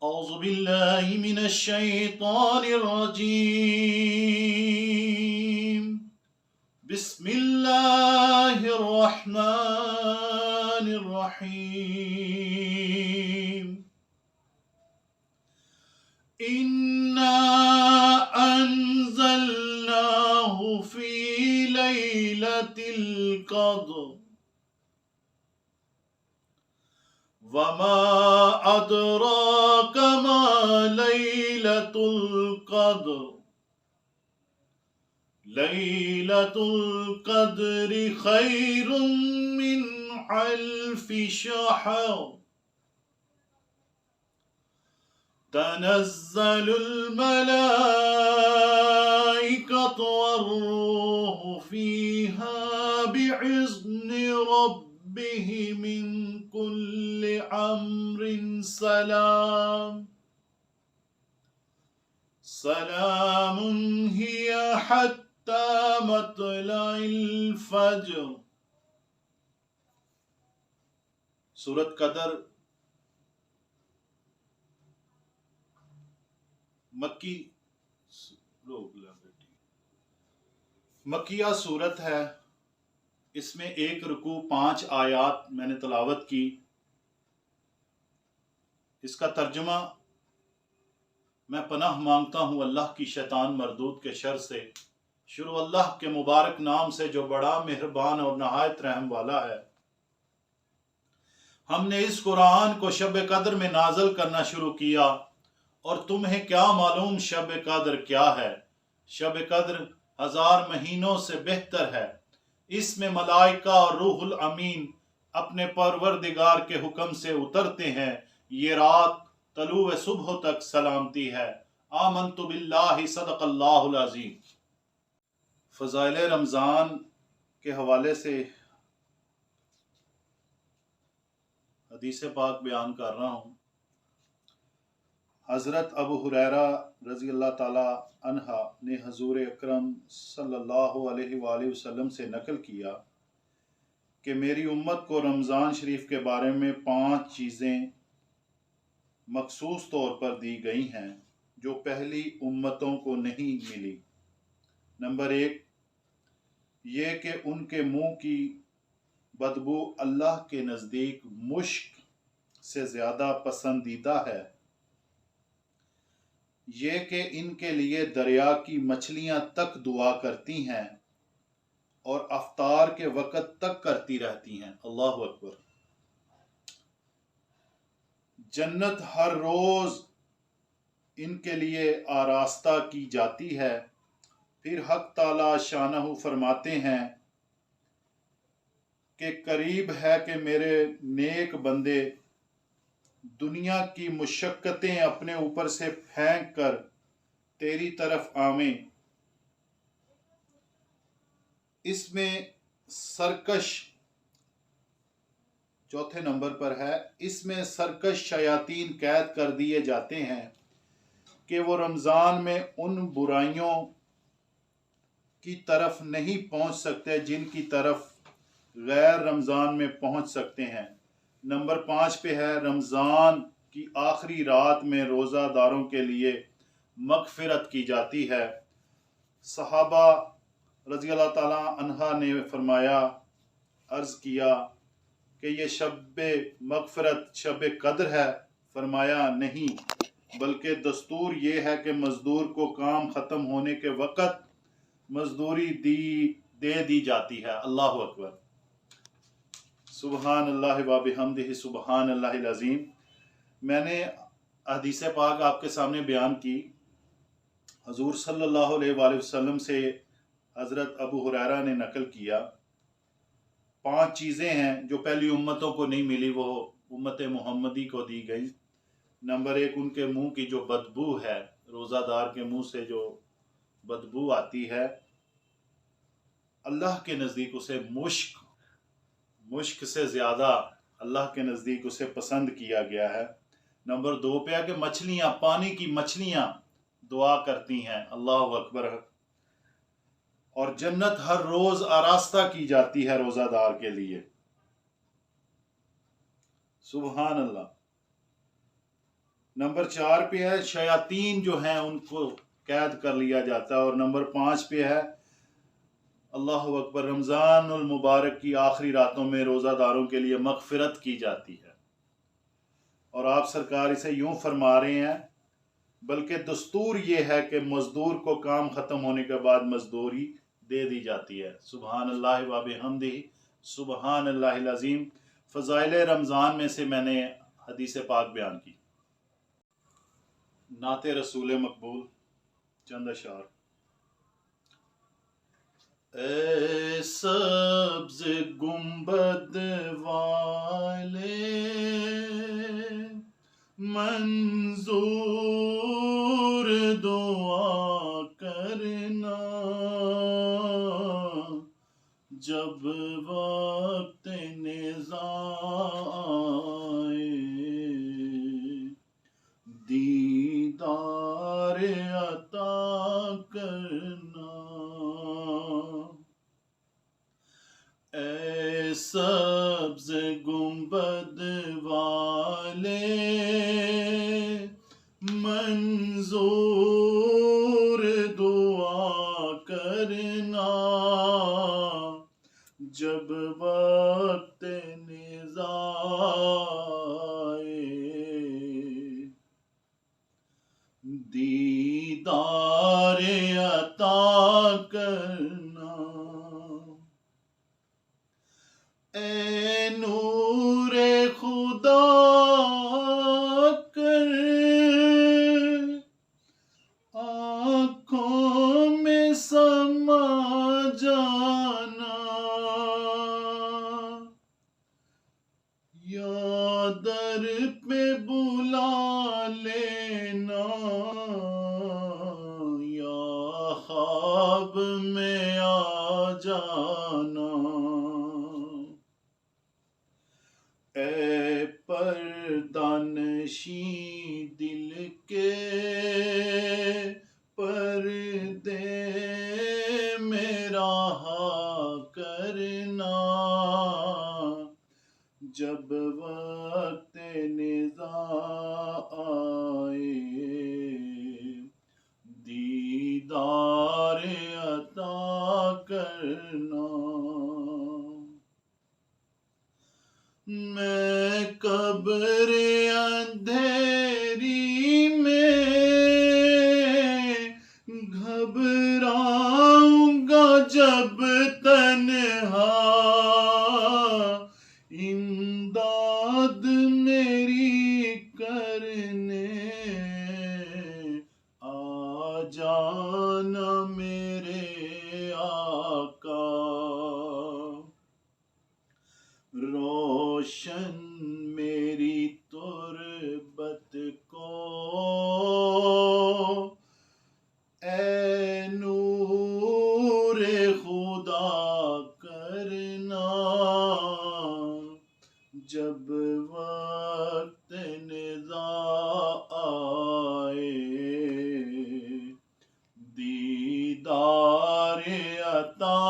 أعوذ بالله من الشيطان الرجيم بسم الله الرحمن الرحيم إنا أنزلناه في ليلة القدر وما أدراك ما ليلة القدر ليلة القدر خير من ألف شهر تنزل الملائكة والروح فيها بإذن ربهم من كل أمر سلام هي حتى مطلع الفجر. سورت قدر مکیہ سورت ہے. اس میں 1 رکوع 5 آیات میں نے تلاوت کی. اس کا ترجمہ: میں پناہ مانگتا ہوں اللہ کی شیطان مردود کے شر سے. شروع اللہ کے مبارک نام سے جو بڑا مہربان اور نہایت رحم والا ہے. ہم نے اس قرآن کو شب قدر میں نازل کرنا شروع کیا، اور تمہیں کیا معلوم شب قدر کیا ہے؟ شب قدر 1000 مہینوں سے بہتر ہے. اس میں ملائکہ اور روح الامین اپنے پروردگار کے حکم سے اترتے ہیں. یہ رات طلوع صبح تک سلامتی ہے. آمنت باللہ، صدق اللہ العظیم. فضائل رمضان کے حوالے سے حدیث پاک بیان کر رہا ہوں. حضرت ابو ہریرہ رضی اللہ تعالی عنہ نے حضور اکرم صلی اللہ علیہ وآلہ وسلم سے نقل کیا کہ میری امت کو رمضان شریف کے بارے میں 5 چیزیں مخصوص طور پر دی گئی ہیں جو پہلی امتوں کو نہیں ملی. نمبر 1، یہ کہ ان کے منہ کی بدبو اللہ کے نزدیک مشک سے زیادہ پسندیدہ ہے. یہ کہ ان کے لیے دریا کی مچھلیاں تک دعا کرتی ہیں اور افطار کے وقت تک کرتی رہتی ہیں. اللہ اکبر. جنت ہر روز ان کے لیے آراستہ کی جاتی ہے. پھر حق تعالی شانہ فرماتے ہیں کہ قریب ہے کہ میرے نیک بندے دنیا کی مشقتیں اپنے اوپر سے پھینک کر تیری طرف آویں. اس میں سرکش 4 نمبر پر ہے. اس میں سرکش شیاطین قید کر دیے جاتے ہیں کہ وہ رمضان میں ان برائیوں کی طرف نہیں پہنچ سکتے جن کی طرف غیر رمضان میں پہنچ سکتے ہیں. نمبر 5 پہ ہے رمضان کی آخری رات میں روزہ داروں کے لیے مغفرت کی جاتی ہے. صحابہ رضی اللہ تعالی عنہ نے فرمایا، عرض کیا کہ یہ شب مغفرت شب قدر ہے؟ فرمایا نہیں، بلکہ دستور یہ ہے کہ مزدور کو کام ختم ہونے کے وقت مزدوری دے دی جاتی ہے. اللہ اکبر. سبحان اللہ و بحمدہ سبحان اللہ العظیم. میں نے حدیث پاک آپ کے سامنے بیان کی. حضور صلی اللہ علیہ وآلہ وسلم سے حضرت ابو ہریرہ نے نقل کیا 5 چیزیں ہیں جو پہلی امتوں کو نہیں ملی، وہ امت محمدی کو دی گئی. نمبر 1، ان کے منہ کی جو بدبو ہے، روزہ دار کے منہ سے جو بدبو آتی ہے، اللہ کے نزدیک اسے مشک سے زیادہ اللہ کے نزدیک اسے پسند کیا گیا ہے. نمبر 2 پہ ہے کہ مچھلیاں، پانی کی مچھلیاں دعا کرتی ہیں. اللہ اکبر. اور جنت ہر روز آراستہ کی جاتی ہے روزہ دار کے لیے. سبحان اللہ. نمبر 4 پہ ہے شیاطین جو ہیں ان کو قید کر لیا جاتا ہے، اور نمبر 5 پہ ہے اللہ اکبر، رمضان المبارک کی آخری راتوں میں روزہ داروں کے لیے مغفرت کی جاتی ہے۔ اور آپ سرکار اسے یوں فرما رہے ہیں، بلکہ دستور یہ ہے کہ مزدور کو کام ختم ہونے کے بعد مزدوری دے دی جاتی ہے۔ سبحان اللہ و بحمدہ، سبحان اللہ العظیم۔ فضائل رمضان میں سے میں نے حدیث پاک بیان کی۔ نعت رسول مقبول، چند اشعار۔ اے سبز گنبد والے منظور دعا کرنا، جب وقت نزاع آئے دیدار عطا کرنا۔ اے سبز گنبد والے منظور دعا کرنا، جب وقت نزاع آئے دیدار عطا کرنا۔ اے نور خدا کر آنکھوں میں سما جانا، یا در پہ بلا لینا، یا خواب میں آ جانا۔ اے پردانشی دل کے پردے میرا ہا کرنا، جب وقت نزاع آئے دیدار عطا کرنا۔ میں قبر اندھیری میں گھبراؤں گا جب تنہا، امداد میری کرنے آ جانا میرے آقا۔ روشن میری تربت کو اے نور خدا کرنا، جب وقت نزاع آئے دیدار عطا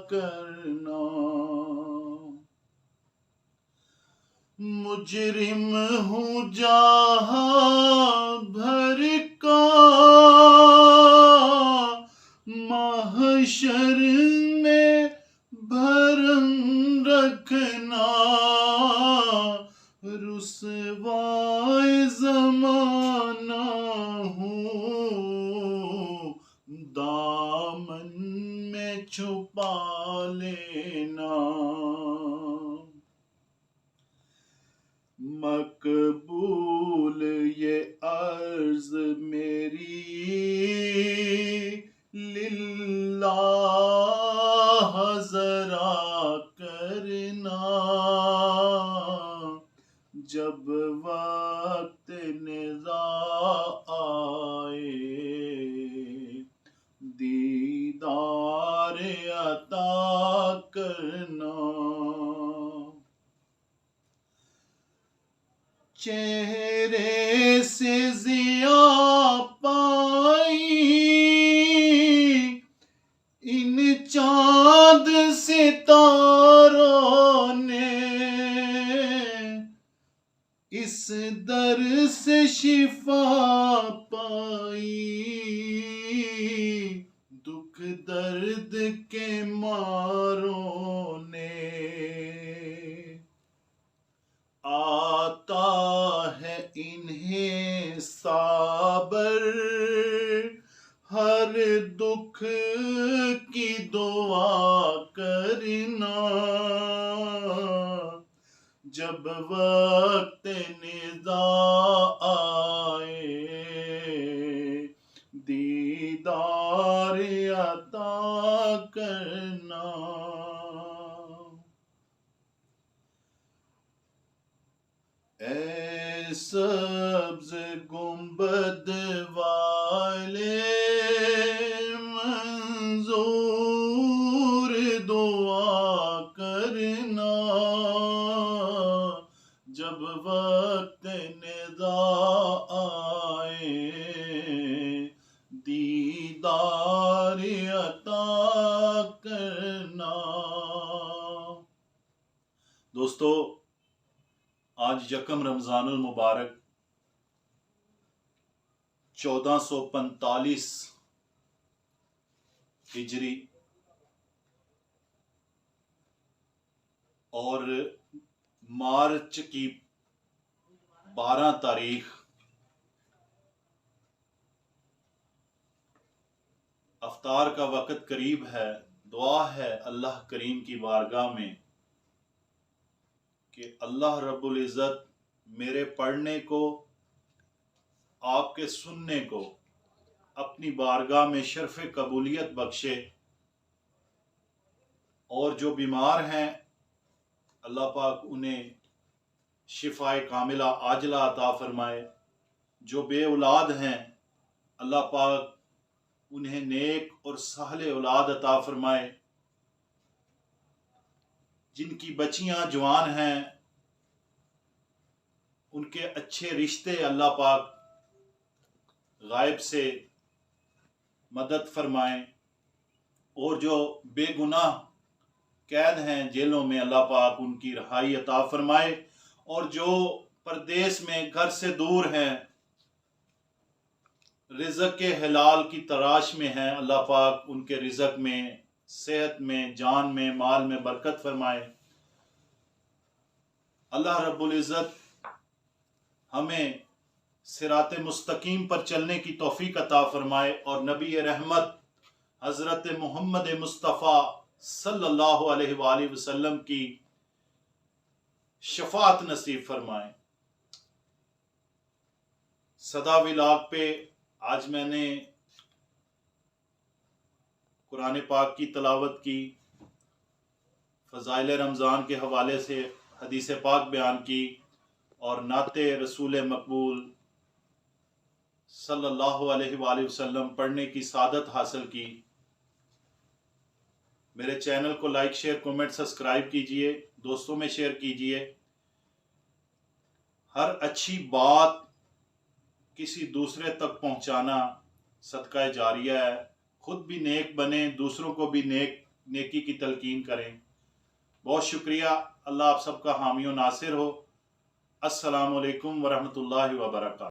کرنا۔ مجرم ہوں جہاں بھر کا محشر میں بھرم رکھنا، رسوائے زمانہ ہوں دامن میں چھپا لینا۔ مقبول یہ عرض میری للہ ذرا کرنا، جب وقت نزاع آئے دیدار عطا کرنا۔ چہرے سے ضیاء پائی ان چاند ستاروں نے، اس در سے شفا پائی، دکھ درد کے ماروں نے، آتا ہے انہیں صابر ہر دکھ کی دعا کرنا، جب وقت نزاع آئے دیدار عطا کرنا۔ اے سبز گنبد والے منظور دعا کرنا، جب وقت نزاع آئے دیدار عطا کرنا۔ دوستو، آج یکم رمضان المبارک 1445 ہجری اور مارچ کی 12 تاریخ، افطار کا وقت قریب ہے۔ دعا ہے اللہ کریم کی بارگاہ میں کہ اللہ رب العزت میرے پڑھنے کو، آپ کے سننے کو اپنی بارگاہ میں شرف قبولیت بخشے، اور جو بیمار ہیں اللہ پاک انہیں شفائے کاملہ عاجلہ عطا فرمائے، جو بے اولاد ہیں اللہ پاک انہیں نیک اور صالح اولاد عطا فرمائے، جن کی بچیاں جوان ہیں ان کے اچھے رشتے اللہ پاک غائب سے مدد فرمائیں، اور جو بے گناہ قید ہیں جیلوں میں اللہ پاک ان کی رہائی عطا فرمائے، اور جو پردیس میں گھر سے دور ہیں رزق کے حلال کی تلاش میں ہیں، اللہ پاک ان کے رزق میں، صحت میں، جان میں، مال میں برکت فرمائے۔ اللہ رب العزت ہمیں صراط مستقیم پر چلنے کی توفیق عطا فرمائے، اور نبی رحمت حضرت محمد مصطفیٰ صلی اللہ علیہ وآلہ وسلم کی شفاعت نصیب فرمائے۔ صدا ولاگ پہ آج میں نے قرآن پاک کی تلاوت کی، فضائل رمضان کے حوالے سے حدیث پاک بیان کی، اور نعت رسول مقبول صلی اللہ علیہ وآلہ وسلم پڑھنے کی سعادت حاصل کی۔ میرے چینل کو لائک، شیئر، کومنٹ، سبسکرائب کیجئے، دوستوں میں شیئر کیجئے۔ ہر اچھی بات کسی دوسرے تک پہنچانا صدقہ جاریہ ہے، خود بھی نیک بنیں، دوسروں کو بھی نیکی کی تلقین کریں۔ بہت شکریہ، اللہ آپ سب کا حامی و ناصر ہو۔ السلام علیکم ورحمۃ اللہ وبرکاتہ۔